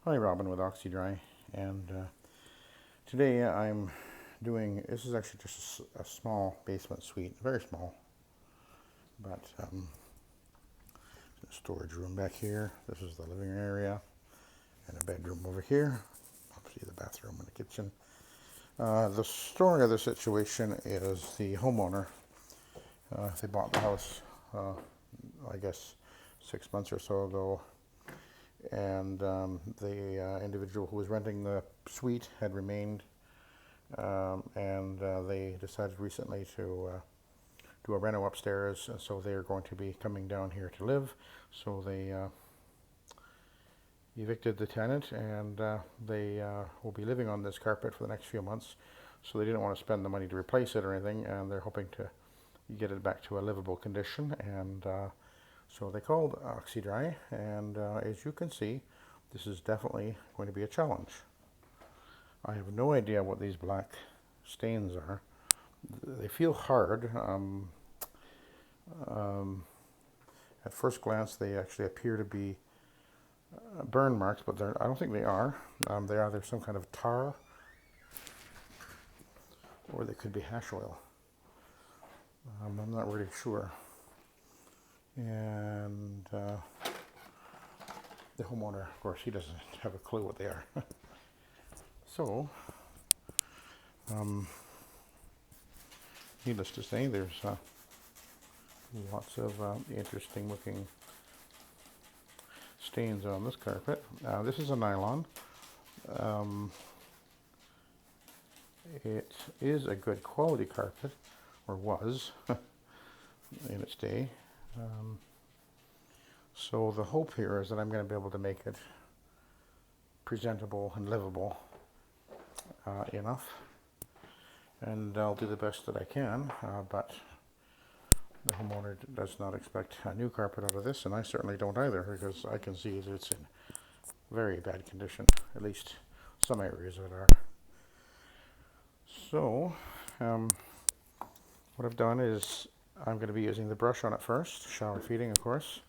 Hi, Robin with Oxy-Dry, and today I'm doing, this is actually just a small basement suite, very small, but a storage room back here. This is the living area, and a bedroom over here. Obviously the bathroom and the kitchen. The story of the situation is the homeowner, they bought the house, I guess 6 months or so ago, and the individual who was renting the suite had remained, and they decided recently to do a reno upstairs, and so they are going to be coming down here to live. So they evicted the tenant, and they will be living on this carpet for the next few months. So they didn't want to spend the money to replace it or anything, and they're hoping to get it back to a livable condition. And so they called Oxy-Dry, and as you can see, this is definitely going to be a challenge. I have no idea what these black stains are. They feel hard. At first glance, they actually appear to be burn marks, but I don't think they are. They're either some kind of tar, or they could be hash oil. I'm not really sure. And the homeowner, of course, he doesn't have a clue what they are. So, needless to say, there's lots of interesting looking stains on this carpet. This is a nylon. It is a good quality carpet, or was in its day. So the hope here is that I'm going to be able to make it presentable and livable enough, and I'll do the best that I can, but the homeowner does not expect a new carpet out of this, and I certainly don't either, because I can see that it's in very bad condition, at least some areas of it are. So what I've done is I'm going to be using the brush on it first, shower feeding, of course.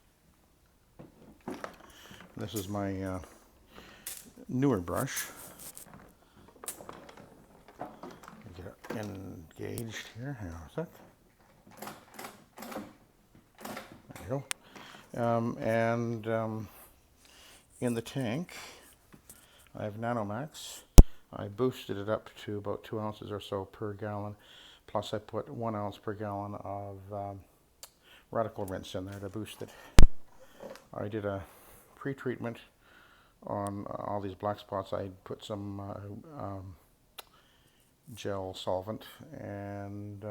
This is my newer brush. Get it engaged here. Hang on a sec. There you go. In the tank, I have Nanomax. I boosted it up to about 2 ounces or so per gallon. Plus, I put 1 ounce per gallon of radical rinse in there to boost it. I did a pre-treatment on all these black spots. I put some gel solvent, and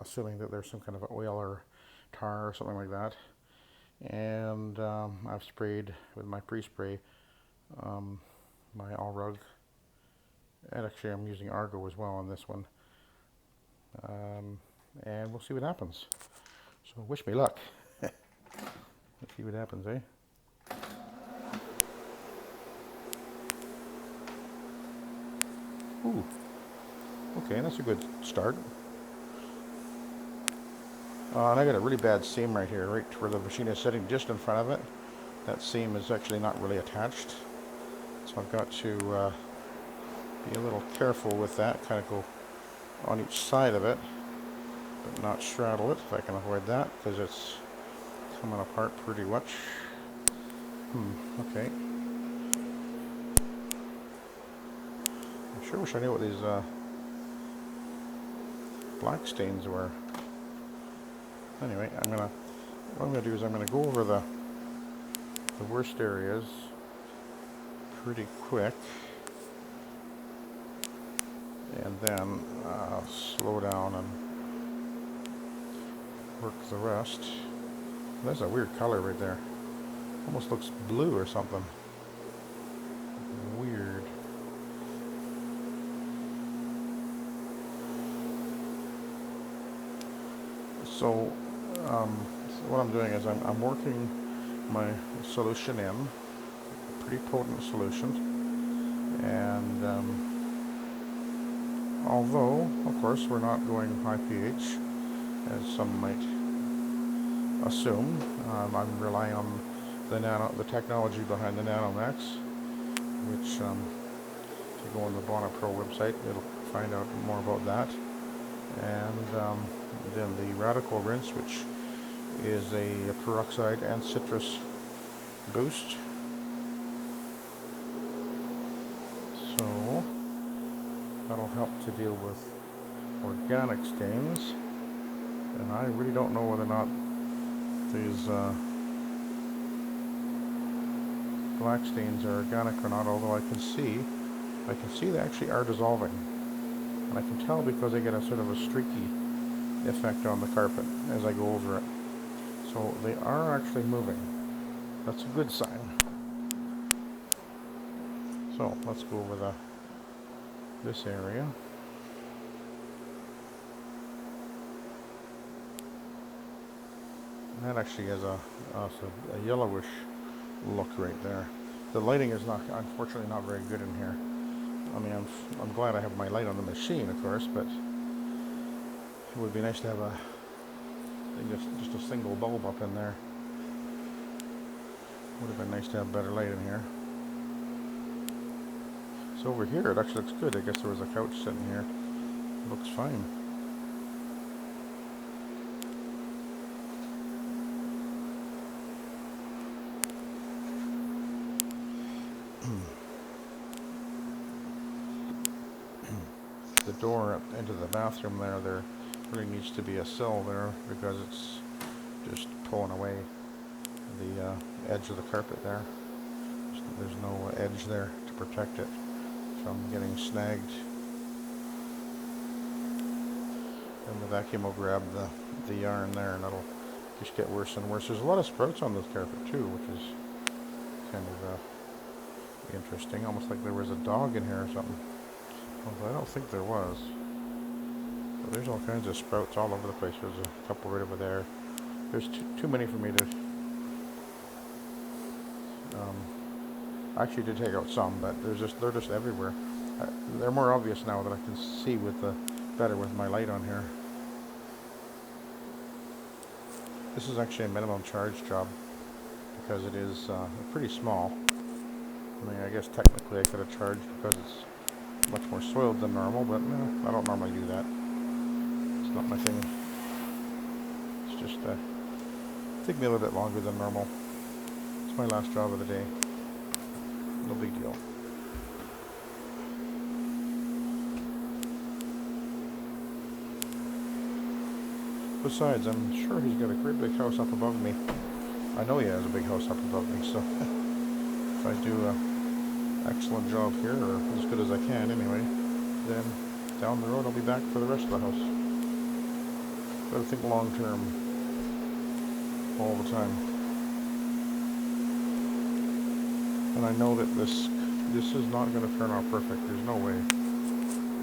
assuming that there's some kind of oil or tar or something like that. And I've sprayed with my pre-spray my all rug, and actually I'm using Argo as well on this one, and we'll see what happens. So wish me luck. Let's see what happens, eh? Ooh, okay, that's a good start. And I got a really bad seam right here, right where the machine is sitting, just in front of it. That seam is actually not really attached, so I've got to be a little careful with that, kind of go on each side of it, but not straddle it if I can avoid that, because it's coming apart pretty much. Okay. I sure wish I knew what these black stains were. Anyway, what I'm gonna do is I'm gonna go over the worst areas pretty quick, and then slow down and work the rest. That's a weird color right there. Almost looks blue or something. Weird. So what I'm doing is I'm working my solution in, a pretty potent solution, and although, of course, we're not going high pH, as some might assume, I'm relying on the technology behind the Nanomax, which if you go on the Bona Pro website, it'll find out more about that. And then the Radical Rinse, which is a peroxide and citrus boost. So that'll help to deal with organic stains. And I really don't know whether or not these black stains are organic or not, although I can see they actually are dissolving. And I can tell because I get a sort of a streaky effect on the carpet as I go over it. So they are actually moving. That's a good sign. So let's go over this area. And that actually has a yellowish look right there. The lighting is unfortunately not very good in here. I mean, I'm glad I have my light on the machine, of course, but it would be nice to have just a single bulb up in there. Would have been nice to have better light in here. So over here, it actually looks good. I guess there was a couch sitting here. It looks fine. The door into the bathroom there really needs to be a sill there because it's just pulling away the edge of the carpet there. There's no edge there to protect it from getting snagged. And the vacuum will grab the yarn there, and that'll just get worse and worse. There's a lot of sprouts on this carpet too, which is kind of interesting. Almost like there was a dog in here or something. Although I don't think there was. But there's all kinds of sprouts all over the place. There's a couple right over there. There's too many for me to... I actually did take out some, but they're just everywhere. They're more obvious now that I can see better with my light on here. This is actually a minimum charge job because it is pretty small. I mean, I guess technically I could have charged because it's much more soiled than normal, but no, I don't normally do that. It's not my thing. It's just take me a little bit longer than normal. It's my last job of the day. No big deal. Besides, I'm sure he's got a great big house up above me. I know he has a big house up above me, so if I do excellent job here, or as good as I can anyway, then down the road I'll be back for the rest of the house. Gotta think long term all the time. And I know that this is not going to turn out perfect. There's no way.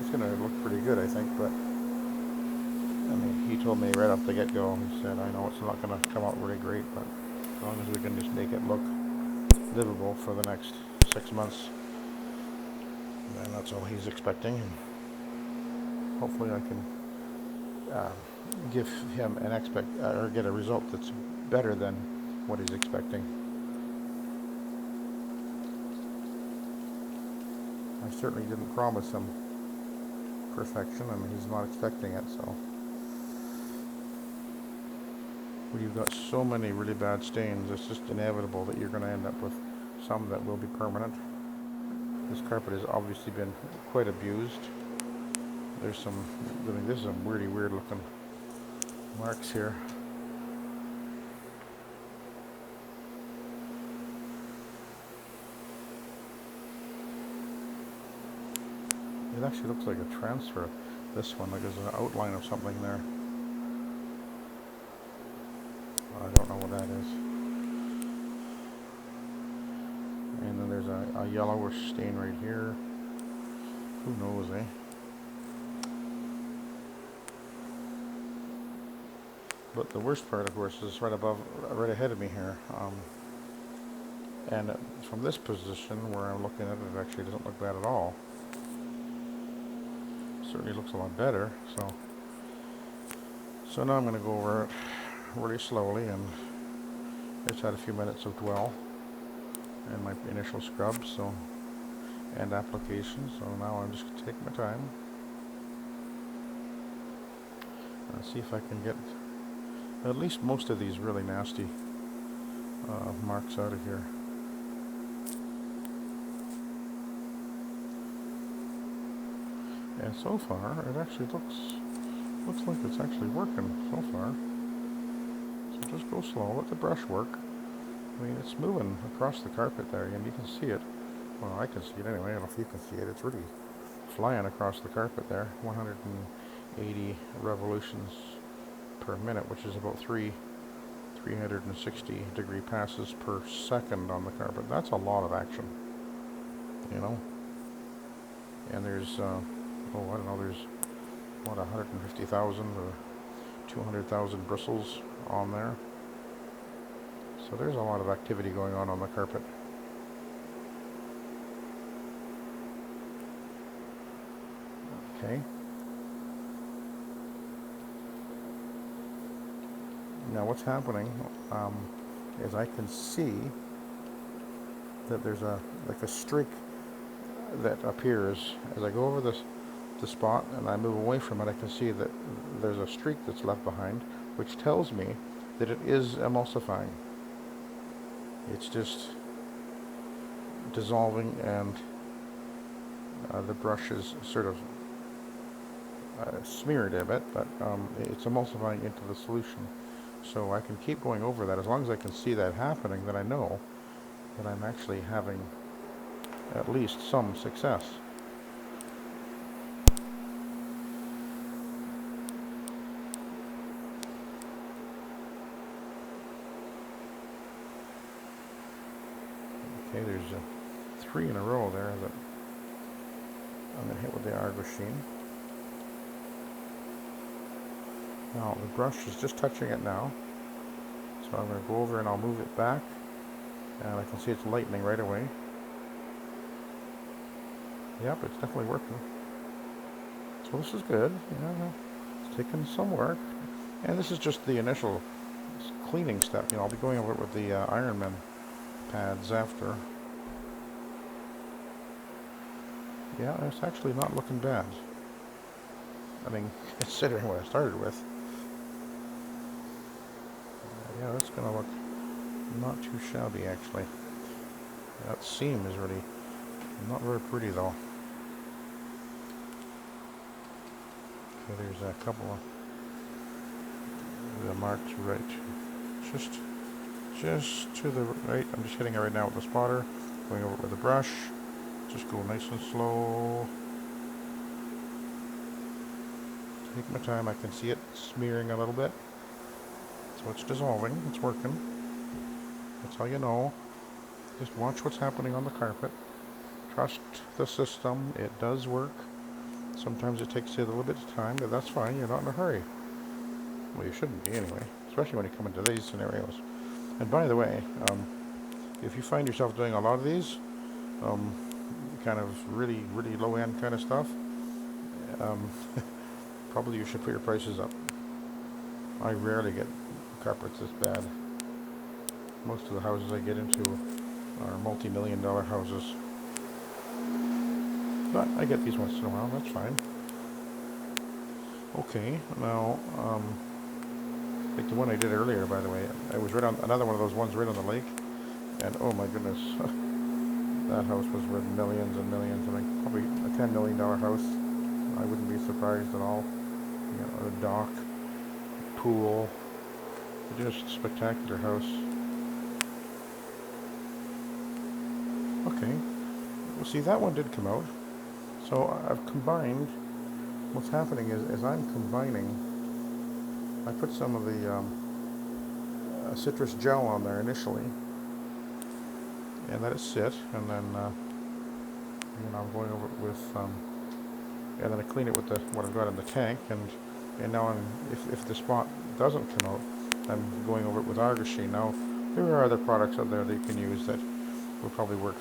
It's going to look pretty good, I think, but I mean, he told me right off the get-go, he said, I know it's not going to come out really great, but as long as we can just make it look livable for the next 6 months, and that's all he's expecting. And hopefully I can give him or get a result that's better than what he's expecting. I certainly didn't promise him perfection. I mean, he's not expecting it, so. When you've got so many really bad stains, it's just inevitable that you're going to end up with some that will be permanent. This carpet has obviously been quite abused. There's some, I mean, this is some really weird looking marks here. It actually looks like a transfer, this one, like there's an outline of something there. I don't know what that is. And then there's a yellowish stain right here. Who knows, eh? But the worst part, of course, is right ahead of me here. And from this position where I'm looking at it, it actually doesn't look bad at all. Certainly looks a lot better. So now I'm going to go over it really slowly, and I just had a few minutes of dwell and my initial scrub, so and application. So now I'm just going to take my time and see if I can get at least most of these really nasty marks out of here. And so far, it actually looks like it's actually working so far. So just go slow, let the brush work. I mean, it's moving across the carpet there, and you can see it. Well, I can see it anyway. I don't know if you can see it. It's really flying across the carpet there. 180 revolutions per minute, which is about 360 degree passes per second on the carpet. That's a lot of action, you know. And there's, I don't know, there's, what, 150,000 or 200,000 bristles on there. So there's a lot of activity going on the carpet. Okay. Now what's happening is I can see that there's like a streak that appears as I go over the spot and I move away from it. I can see that there's a streak that's left behind, which tells me that it is emulsifying. It's just dissolving, and the brush is sort of smeared a bit, but it's emulsifying into the solution. So I can keep going over that. As long as I can see that happening, then I know that I'm actually having at least some success. Okay, there's 3 in a row there that I'm going to hit with the Argosine. Now the brush is just touching it now, so I'm going to go over and I'll move it back, and I can see it's lightening right away. Yep, it's definitely working. So this is good. Yeah, it's taking some work, and this is just the initial cleaning step. You know, I'll be going over it with the Ironman pads after. Yeah, it's actually not looking bad. I mean, considering what I started with. Yeah, that's going to look not too shabby, actually. That seam is really not very pretty, though. Okay, there's a couple of the marks right, just to the right. I'm just hitting it right now with the spotter, going over it with the brush. Just go nice and slow. Take my time. I can see it smearing a little bit. So it's dissolving. It's working. That's how you know. Just watch what's happening on the carpet. Trust the system. It does work. Sometimes it takes you a little bit of time, but that's fine. You're not in a hurry. Well, you shouldn't be anyway, especially when you come into these scenarios. And by the way, if you find yourself doing a lot of these, kind of really low-end kind of stuff, probably you should put your prices up. I rarely get carpets this bad. Most of the houses I get into are multi-million-dollar houses. But I get these once in a while, that's fine. Okay, now, like the one I did earlier, by the way, I was right on another one of those ones right on the lake, and oh my goodness, that house was worth millions and millions. I mean, probably a $10 million house. I wouldn't be surprised at all. You know, a dock, pool, just spectacular house. Okay, well, see, that one did come out. So I've combined. What's happening is I'm combining. I put some of the citrus gel on there initially, and let it sit, and then I'm going over it with, and then I clean it with what I've got in the tank, and now if the spot doesn't come out, I'm going over it with Argosine. Now there are other products out there that you can use that will probably work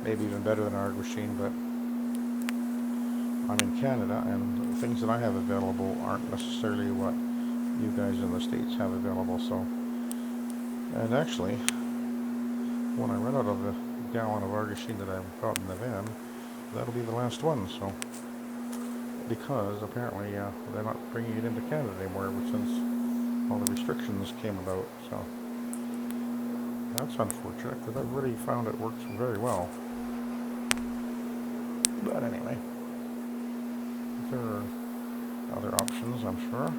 maybe even better than Argosine, but I'm in Canada, and things that I have available aren't necessarily what you guys in the States have available. So, and actually, when I run out of gallon of Argosine that I've got in the van, that'll be the last one. So, because apparently they're not bringing it into Canada anymore since all the restrictions came about. So that's unfortunate because I really found it works very well. But anyway, there are other options, I'm sure.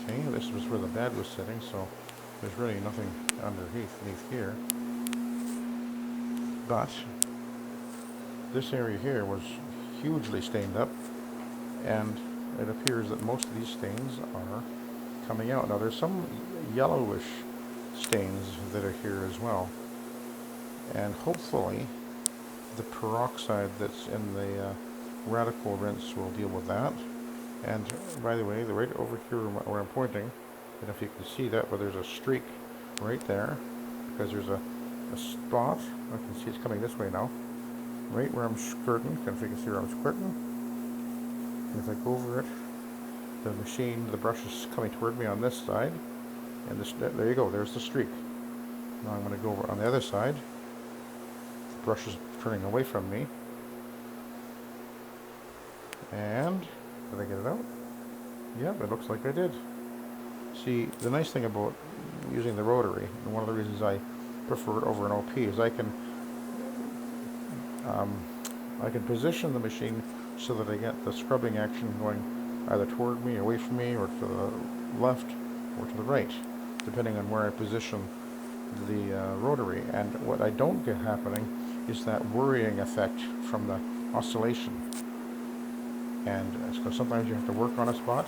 Okay, this was where the bed was sitting, so there's really nothing underneath here. But this area here was hugely stained up, and it appears that most of these stains are coming out. Now there's some yellowish stains that are here as well, and hopefully the peroxide that's in the radical rinse will deal with that. And by the way, right over here where I'm pointing, I don't know if you can see that, but there's a streak right there, because there's a spot. I can see it's coming this way now, right where I'm squirting. If you can see where I'm squirting, and if I go over it, the brush is coming toward me on this side, and there you go, there's the streak. Now I'm going to go over on the other side. The brush is turning away from me, and did I get it out? Yep, it looks like I did. See, the nice thing about using the rotary, and one of the reasons I prefer it over an OP, is I can position the machine so that I get the scrubbing action going either toward me, away from me, or to the left, or to the right, depending on where I position the rotary. And what I don't get happening is that worrying effect from the oscillation. And so sometimes you have to work on a spot,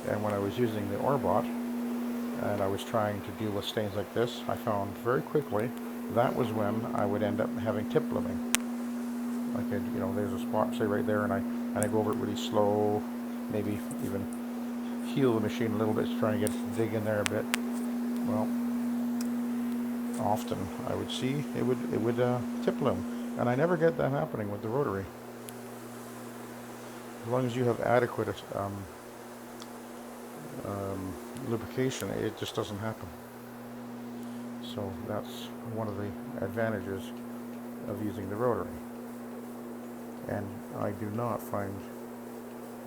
and when I was using the Orbot and I was trying to deal with stains like this, I found very quickly that was when I would end up having tip blooming. Like, there's a spot, say right there, and I go over it really slow, maybe even heel the machine a little bit to try and dig in there a bit. Well, often I would see it would tip bloom, and I never get that happening with the rotary. As long as you have adequate lubrication, it just doesn't happen. So that's one of the advantages of using the rotary. And I do not find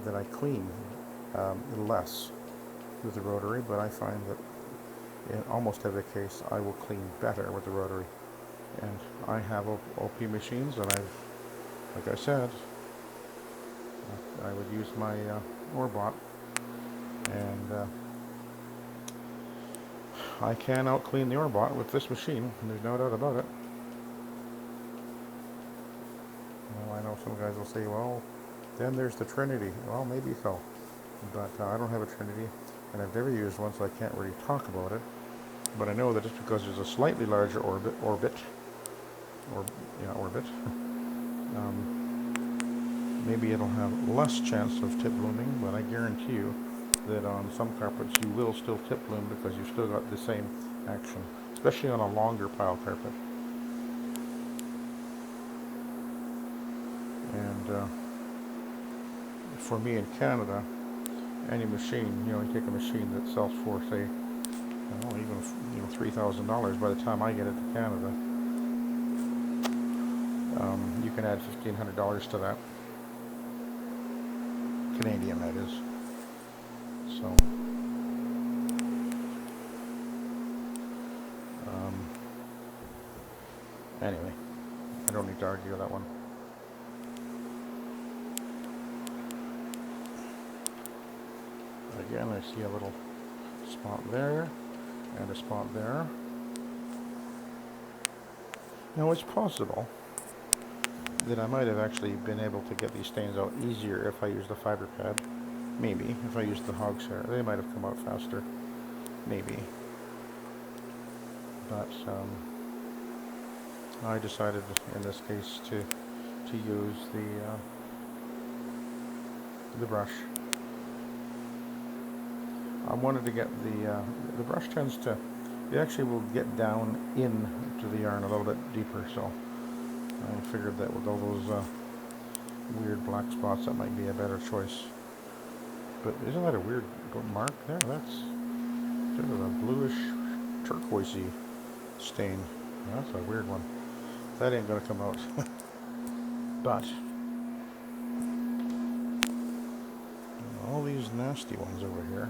that I clean less with the rotary, but I find that in almost every case I will clean better with the rotary. And I have OP machines, and like I said, I would use my Orbot, and I can out-clean the Orbot with this machine, and there's no doubt about it. Well, I know some guys will say, well, then there's the Trinity. Well, maybe so, but I don't have a Trinity, and I've never used one, so I can't really talk about it. But I know that just because there's a slightly larger orbit, maybe it'll have less chance of tip blooming, but I guarantee you that on some carpets you will still tip bloom because you've still got the same action, especially on a longer pile carpet. And for me in Canada, any machine, you take a machine that sells for, say, even $3,000 by the time I get it to Canada, you can add $1,500 to that. Canadian, that is. So, anyway, I don't need to argue that one. Again, I see a little spot there and a spot there. Now, it's possible that I might have actually been able to get these stains out easier if I used the fiber pad. Maybe. If I used the hog's hair, they might have come out faster. Maybe. But I decided in this case to use the brush. I wanted to get the brush tends to, it actually will get down into the yarn a little bit deeper, so I figured that with all those weird black spots, that might be a better choice. But isn't that a weird mark there? That's Sort of a bluish turquoisey stain. That's a weird one. That ain't gonna come out. But all these nasty ones over here,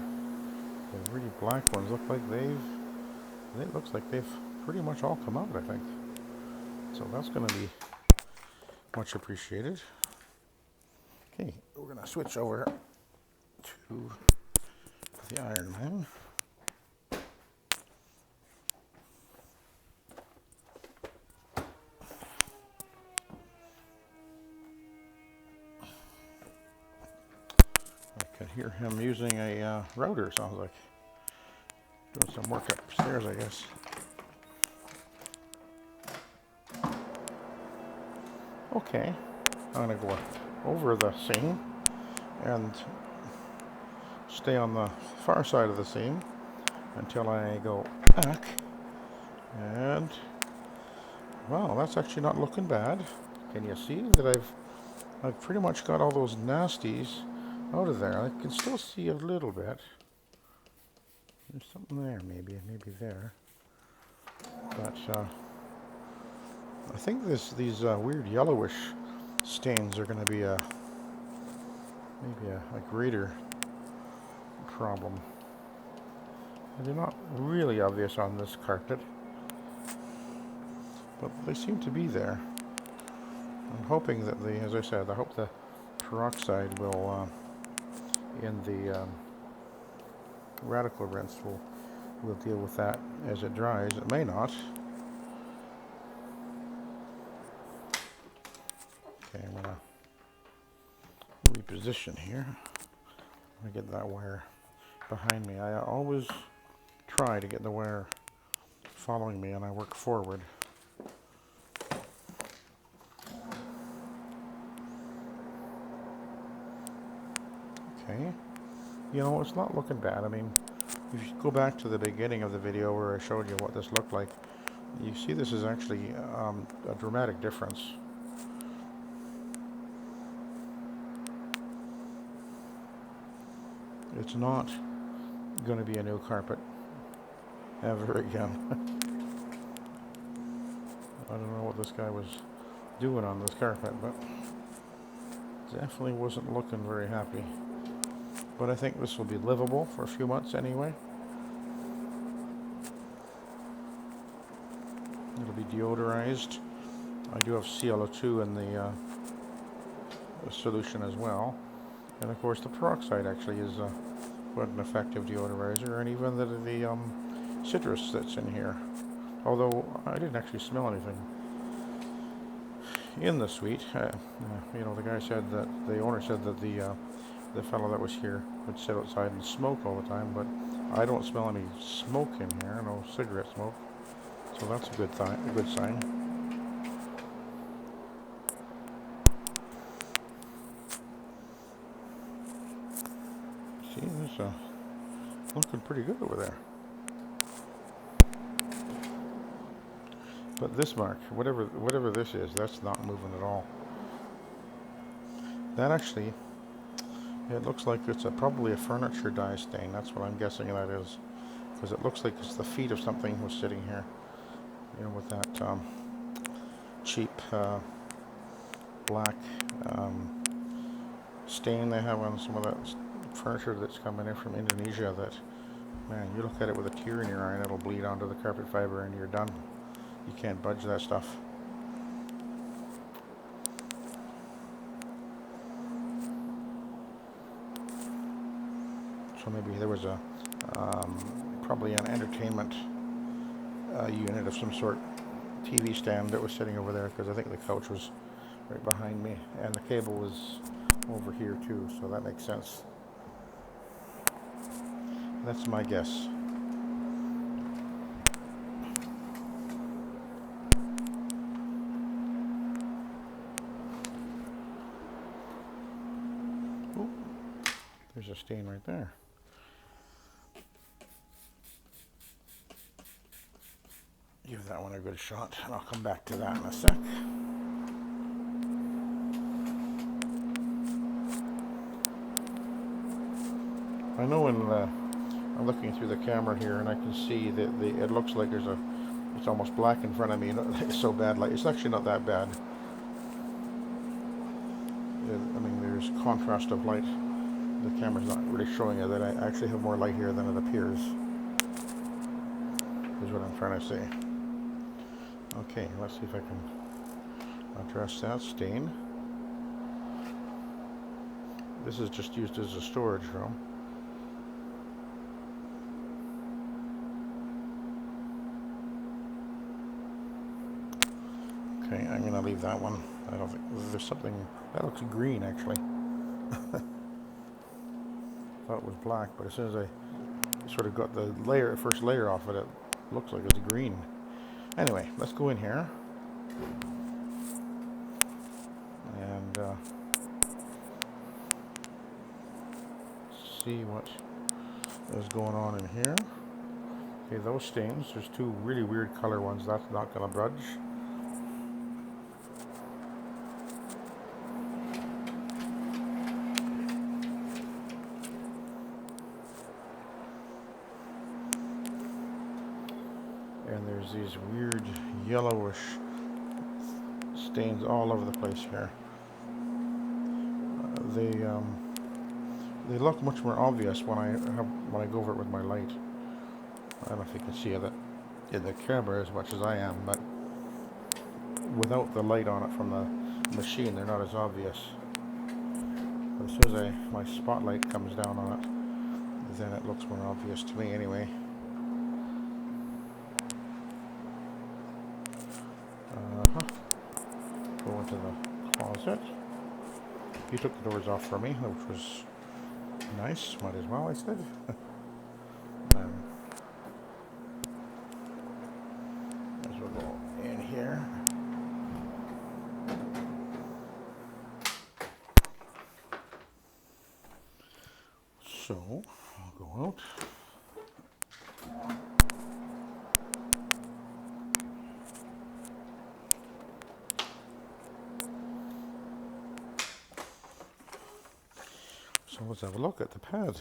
the really black ones, look like it looks like they've pretty much all come out, I think. So that's gonna be much appreciated. Okay, we're gonna switch over to the Iron Man. I can hear him using a router, sounds like. Doing some work upstairs, I guess. Okay, I'm gonna go over the seam and stay on the far side of the seam until I go back. And wow, that's actually not looking bad. Can you see that I've pretty much got all those nasties out of there? I can still see a little bit. There's something there, maybe there. But I think these weird yellowish stains are going to be maybe a greater problem. They're not really obvious on this carpet, but they seem to be there. I'm hoping that as I said, I hope the peroxide will, in the radical rinse, will deal with that as it dries. It may not. Okay, I'm gonna reposition here. I'm gonna get that wire behind me. I always try to get the wire following me, and I work forward. Okay, you know, it's not looking bad. I mean, if you go back to the beginning of the video where I showed you what this looked like, you see this is actually a dramatic difference. It's not going to be a new carpet ever again. I don't know what this guy was doing on this carpet, but definitely wasn't looking very happy. But I think this will be livable for a few months anyway. It'll be deodorized. I do have ClO2 in the solution as well. And of course the peroxide actually is quite an effective deodorizer, and even the citrus that's in here. Although I didn't actually smell anything in the suite. You know, the guy said that, the owner said that the fellow that was here would sit outside and smoke all the time, but I don't smell any smoke in here, no cigarette smoke. So that's a good sign. See, there's looking pretty good over there. But this mark, whatever this is, that's not moving at all. That actually, it looks like it's probably a furniture dye stain. That's what I'm guessing that is, because it looks like it's the feet of something was sitting here, you know, with that cheap black stain they have on some of that furniture that's coming in from Indonesia. That, man, you look at it with a tear in your eye and it'll bleed onto the carpet fiber and you're done. You can't budge that stuff. So maybe there was a probably an entertainment unit of some sort, TV stand that was sitting over there, because I think the couch was right behind me and the cable was over here too, so that makes sense. That's my guess. Ooh, there's a stain right there. Give that one a good shot, and I'll come back to that in a sec. I know in I'm looking through the camera here, and I can see that it looks like it's almost black in front of me. It's so bad light. It's actually not that bad. I mean, there's contrast of light. The camera's not really showing it that I actually have more light here than it appears, is what I'm trying to say. Okay, let's see if I can address that stain. This is just used as a storage room. Okay, I'm going to leave that one. I don't think there's something that looks green actually. Thought it was black, but as soon as I sort of got the first layer off it looks like it's green. Anyway, let's go in here and see what is going on in here. Okay, those stains, there's two really weird color ones. That's not going to budge. And there's these weird yellowish stains all over the place here. They look much more obvious when I go over it with my light. I don't know if you can see it in the camera as much as I am, but without the light on it from the machine, they're not as obvious. But as soon as my spotlight comes down on it, then it looks more obvious to me anyway. Go into the closet. He took the doors off for me, which was nice. Might as well, I said. As we'll go in here. So, I'll go out. So let's have a look at the pad.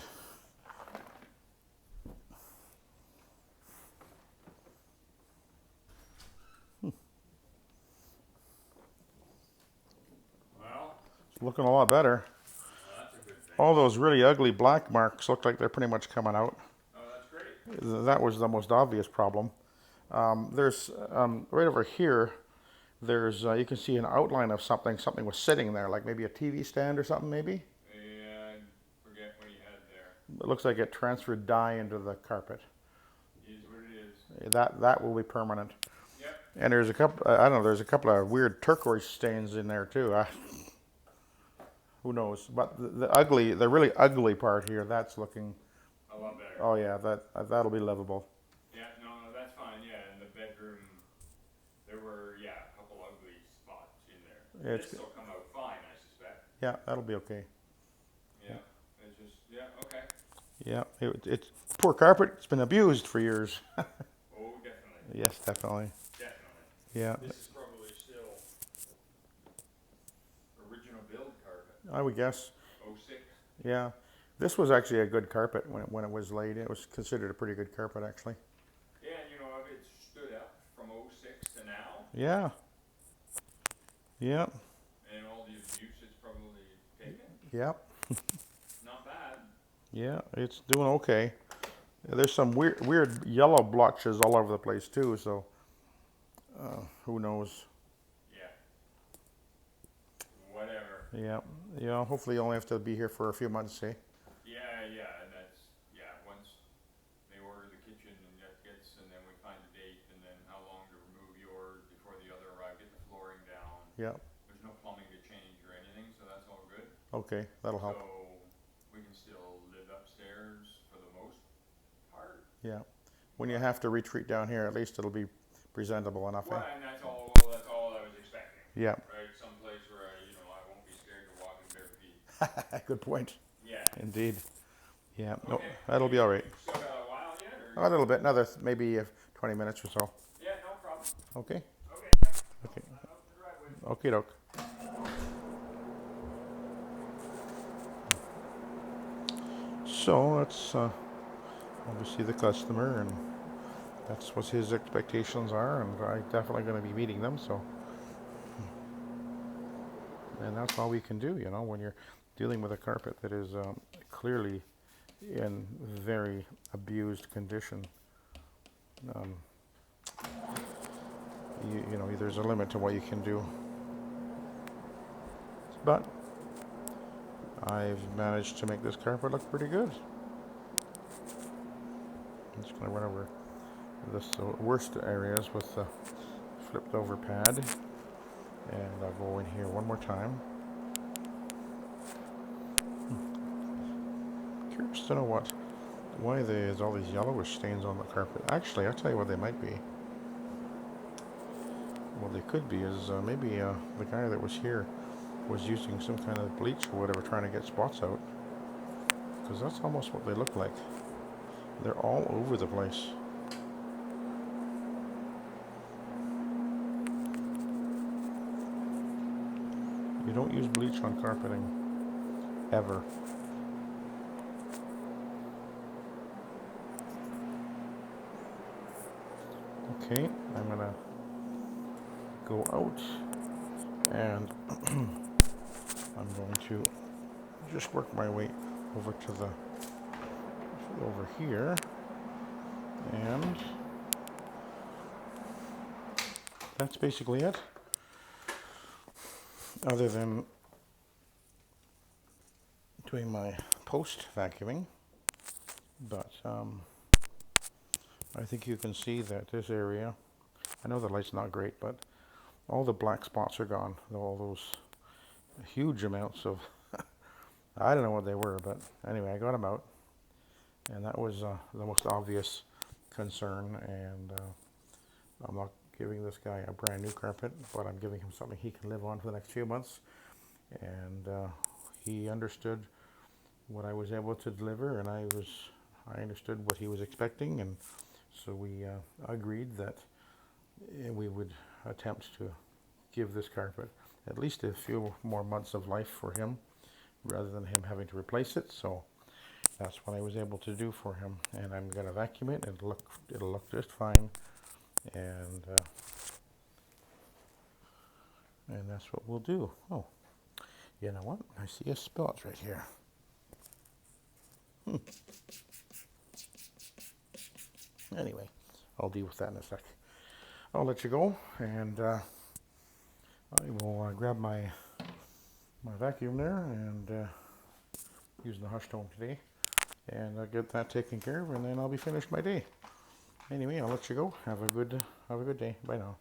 Well, It's looking a lot better. that's a good thing. All those really ugly black marks look like they're pretty much coming out. Oh, that's great. That was the most obvious problem. There's right over here. There's you can see an outline of something. Something was sitting there, like maybe a TV stand or something. Maybe Yeah, I forget what you had there. it looks like it transferred dye into the carpet. It is what it is. That will be permanent. Yep. And there's a couple. I don't know. There's a couple of weird turquoise stains in there too. Who knows? But the really ugly part here, that's looking. A lot better. Oh yeah, that'll be livable. Yeah, no, that's fine. Yeah, in the bedroom, there were, a couple ugly spots in there. It's This will come out fine, I suspect. Yeah, that'll be okay. Yeah, it's just, okay. Yeah, it's poor carpet. It's been abused for years. Oh, definitely. Yes, definitely. Definitely. Yeah, This is probably still original build carpet. I would guess. 06. Yeah, this was actually a good carpet when it was laid. It was considered a pretty good carpet actually. Yeah, and it stood up from 06 to now, Yeah. Yeah. and all the abuse it's probably taken. Yeah. Not bad. Yeah, it's doing okay. There's some weird yellow blotches all over the place too. So who knows? Yeah. Whatever. Yeah. Yeah. Hopefully, you only have to be here for a few months, eh? Yeah, and that's, once they order the kitchen and and then we find a date, and then how long to remove yours before the other arrive, get the flooring down. Yeah. There's no plumbing to change or anything, so that's all good. Okay, that'll help. So we can still live upstairs for the most part. Yeah. When you have to retreat down here, at least it'll be presentable enough, Well, eh? and that's all I was expecting. Yeah. Right, someplace where I won't be scared to walk in bare feet. Good point. Yeah. Indeed. Yeah. No, Okay. that'll be all right. Still got a while yet, or? A little bit, another maybe 20 minutes or so. Yeah, no problem. Okay. Okay. Okay. I'm out the driveway. Okay, doke. So let's obviously the customer, and that's what his expectations are, and I'm definitely going to be meeting them. So, and that's all we can do, you know, when you're dealing with a carpet that is clearly in very abused condition. Um, you know, there's a limit to what you can do. But I've managed to make this carpet look pretty good. I'm just going to run over the worst areas with the flipped over pad. And I'll go in here one more time. Curious to know why there's all these yellowish stains on the carpet. Actually, I'll tell you what they might be. What they could be is maybe the guy that was here was using some kind of bleach or whatever trying to get spots out. Because that's almost what they look like. They're all over the place. You don't use bleach on carpeting, ever. Okay, I'm gonna go out and I'm going to just work my way over to the over here, and that's basically it. Other than doing my post vacuuming, but I think you can see that this area, I know the light's not great, but all the black spots are gone. All those huge amounts of, I don't know what they were, but anyway, I got them out. And that was the most obvious concern. And I'm not giving this guy a brand new carpet, but I'm giving him something he can live on for the next few months. And he understood what I was able to deliver, and I understood what he was expecting, and so we agreed that we would attempt to give this carpet at least a few more months of life for him, rather than him having to replace it. So that's what I was able to do for him, and I'm gonna vacuum it. It'll look just fine, and that's what we'll do. Oh, you know what? I see a spot right here. Anyway, I'll deal with that in a sec. I'll let you go, and I will grab my vacuum there, and using the hush tone today, and I'll get that taken care of, and then I'll be finished my day. Anyway, I'll let you go. Have a good day. Bye now.